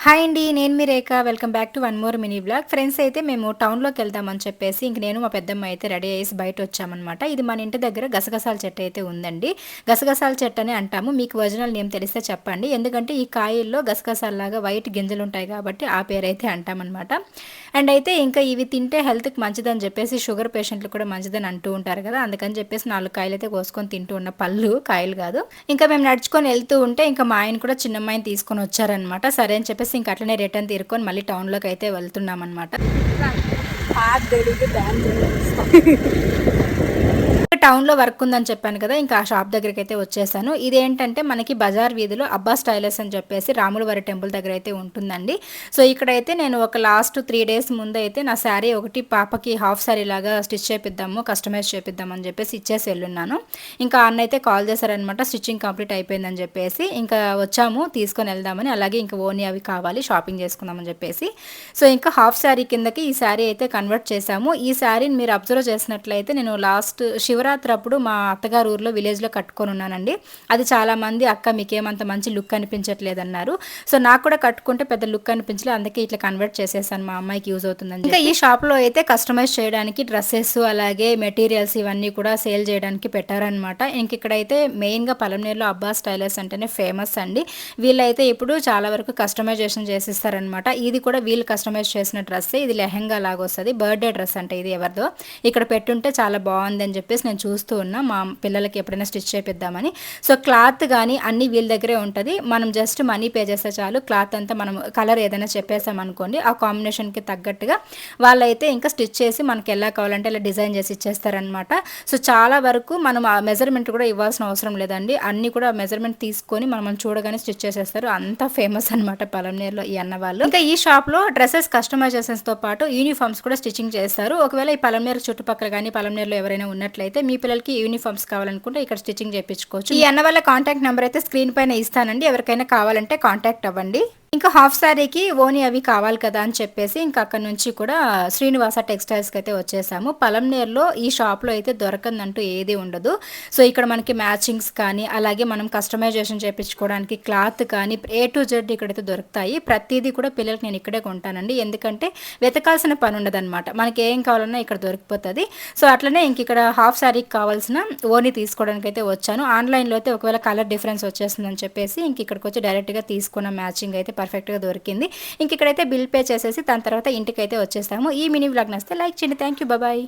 Hi అండి. నేను మీ Rekha. Welcome back to one more mini vlog. Friends అయితే మేము టౌన్‌లోకి వెళ్దామని చెప్పేసి ఇంక నేను మా పెద్దమ్మ అయితే రెడీ అయ్యేసి బయటొచ్చామనమాట. ఇది మన ఇంటి దగ్గర గసగసాల చెట్టు అయితే ఉందండి. గసగసాల చెట్టు అని అంటాము. మీకు ఒరిజినల్ నేమ్ తెలిస్తే చెప్పండి. ఎందుకంటే ఈ కాయల్లో గసగసాల్లాగా వైట్ గింజలుంటాయి కాబట్టి ఆ పేరైతే అంటామనమాట. అండ్ అయితే ఇంకా ఇవి తింటే హెల్త్‌కి మంచిదని చెప్పేసి షుగర్ పేషెంట్లు కూడా మంచిదని అంటూ ఉంటారు కదా! అందుకని చెప్పేసి 4 కాయలైతే కోసుకొని తింటూ ఉన్న పళ్ళు, కాయలు కాదు. ఇంకా మేము నడుచుకొని వెళ్తూ ఉంటే ఇంకా మా ఆయన కూడా చిన్నమ్మాయిని తీసుకొని వచ్చారనమాట. సరే అని చెప్పేసి ఇంక అట్లనే రిటర్న్ తీరుకొని మళ్ళీ టౌన్‌లోకి అయితే వెళ్తున్నామనమాట. టౌన్‌లో వర్క్ ఉందని చెప్పాను కదా! ఇంకా ఆ షాప్ దగ్గరికైతే వచ్చేసాను. ఇదేంటంటే మనకి బజార్ వీధిలో అబ్బాస్ టైలర్స్ అని చెప్పేసి రాములవారి టెంపుల్ దగ్గర అయితే ఉంటుందండి. సో, ఇక్కడైతే నేను ఒక లాస్ట్ 3 డేస్ ముందైతే నా శారీ ఒకటి పాపకి హాఫ్ శారీ లాగా స్టిచ్ చేపిద్దాము, కస్టమైజ్ చేపిద్దాం అని చెప్పేసి ఇచ్చేసి ఎళ్ళున్నాను. ఇంకా అన్నయితే కాల్ చేశారనమాట. స్టిచ్చింగ్ కంప్లీట్ అయిపోయిందని చెప్పేసి. ఇంకా వచ్చాము తీసుకొని వెళ్దామని. అలాగే ఇంకా ఓని అవి కావాలి షాపింగ్ చేసుకుందామని చెప్పేసి. సో, ఇంకా హాఫ్ శారీ కిందకి ఈ శారీ అయితే కన్వర్ట్ చేశాము. ఈ శారీని మీరు అబ్జర్వ్ చేసినట్లయితే నేను లాస్ట్ శివరాత్రి అప్పుడు మా అత్తగారు ఊర్లో విలేజ్‌లో కట్టుకొనున్నానండి. అది చాలామంది "అక్క మీకేమంత మంచి లుక్ అనిపించట్లేదన్నారు." సో, నాకు కూడా కట్టుకుంటే పెద్ద లుక్ అనిపించలే. అందుకే ఇట్లా కన్వర్ట్ చేసేసాను మా అమ్మాయికి యూజ్ అవుతుందని ఇంకా ఈ షాప్‌లో అయితే కస్టమైజ్ చేయడానికి డ్రెసెస్ అలాగే మెటీరియల్స్ ఇవన్నీ కూడా సేల్ చేయడానికి పెట్టారనమాట. ఇంక ఇక్కడైతే మెయిన్‌గా పలమనేరులో అబ్బాస్ టైలర్స్ అంటేనే ఫేమస్ అండి. వీళ్ళైతే ఇప్పుడు చాలా వరకు కస్టమైజేషన్ చేసిస్తారనమాట. ఇది కూడా వీళ్ళు కస్టమైజ్ చేసిన డ్రెస్సే. ఇది లెహెంగా లాగొస్తది. బర్త్‌డే డ్రెస్ అంట ఇది ఎవరిదో. ఇక్కడ పెట్టుంటే చాలా బావుందని చెప్పేసి నేను చూస్తూ ఉన్నా. మా పిల్లలకి ఎప్పుడైనా స్టిచ్ చేపిద్దామని. సో, క్లాత్ గానీ అన్నీ వీళ్ళ దగ్గరే ఉంటది. మనం జస్ట్ మనీ పే చేస్తే చాలు. క్లాత్ అంతా మనం కలర్ ఏదైనా చెప్పేసామనుకోండి, ఆ కాంబినేషన్‌కి తగ్గట్టుగా వాళ్ళైతే ఇంకా స్టిచ్ చేసి మనకెలా కావాలంటే అలా డిజైన్ చేసి ఇచ్చేస్తారనమాట. సో, చాలా వరకు మనం ఆ మెజర్‌మెంట్ కూడా ఇవ్వాల్సిన అవసరం లేదండి. అన్నీ కూడా మెజర్‌మెంట్ తీసుకొని మనం చూడగానే స్టిచ్ చేసేస్తారు. అంత ఫేమస్ అనమాట పలమనేరులో ఈ అన్న వాళ్ళు. ఇంకా ఈ షాప్‌లో డ్రెసెస్ కస్టమైజేషన్స్‌తో పాటు యూనిఫార్మ్స్ కూడా స్టిచ్చింగ్ చేస్తారు. ఒకవేళ ఈ పలమనేరు చుట్టుపక్కల గానీ, పలమనేరులో ఎవరైనా ఉన్నట్లయితే మీ పిల్లలకి యూనిఫార్మ్స్ కావాలనుకుంటే ఇక్కడ స్టిచ్చింగ్ చేపించుకోవచ్చు. ఈ అన్న వాళ్ళ కాంటాక్ట్ నెంబర్ అయితే స్క్రీన్ పైన ఇస్తానండి. ఎవరికైనా కావాలంటే కాంటాక్ట్ అవ్వండి. ఇంకా హాఫ్ శారీకి ఓని అవి కావాలి కదా అని చెప్పేసి ఇంకా అక్కడి నుంచి కూడా శ్రీనివాస టెక్స్టైల్స్‌కి అయితే వచ్చేసాము. పలంనేరులో ఈ షాప్‌లో అయితే దొరకందంటూ ఏది ఉండదు. సో, ఇక్కడ మనకి మ్యాచింగ్స్ కానీ, అలాగే మనం కస్టమైజేషన్ చేపించుకోవడానికి క్లాత్ కానీ ఏ టు జెడ్ ఇక్కడైతే దొరుకుతాయి. ప్రతీదీ కూడా పిల్లలకి నేను ఇక్కడే కొంటానండి. ఎందుకంటే వెతకాల్సిన పని ఉండదనమాట. మనకి ఏం కావాలన్నా ఇక్కడ దొరికిపోతది. సో, అట్లనే ఇంక ఇక్కడ హాఫ్ శారీకి కావాల్సిన ఓని తీసుకోవడానికైతే వచ్చాను. ఆన్‌లైన్‌లో అయితే ఒకవేళ కలర్ డిఫరెన్స్ వచ్చేస్తుందని చెప్పేసి ఇంక ఇక్కడికొచ్చి డైరెక్ట్‌గా తీసుకున్న మ్యాచింగ్ అయితే పర్ఫెక్ట్‌గా దొరికింది. ఇంక ఇక్కడైతే బిల్ పే చేసేసి దాని తర్వాత ఇంటికైతే వచ్చేసాము. ఈ మినీ వ్లాగ్ నచ్చితే లైక్ చేయండి. Thank you. బాయ్.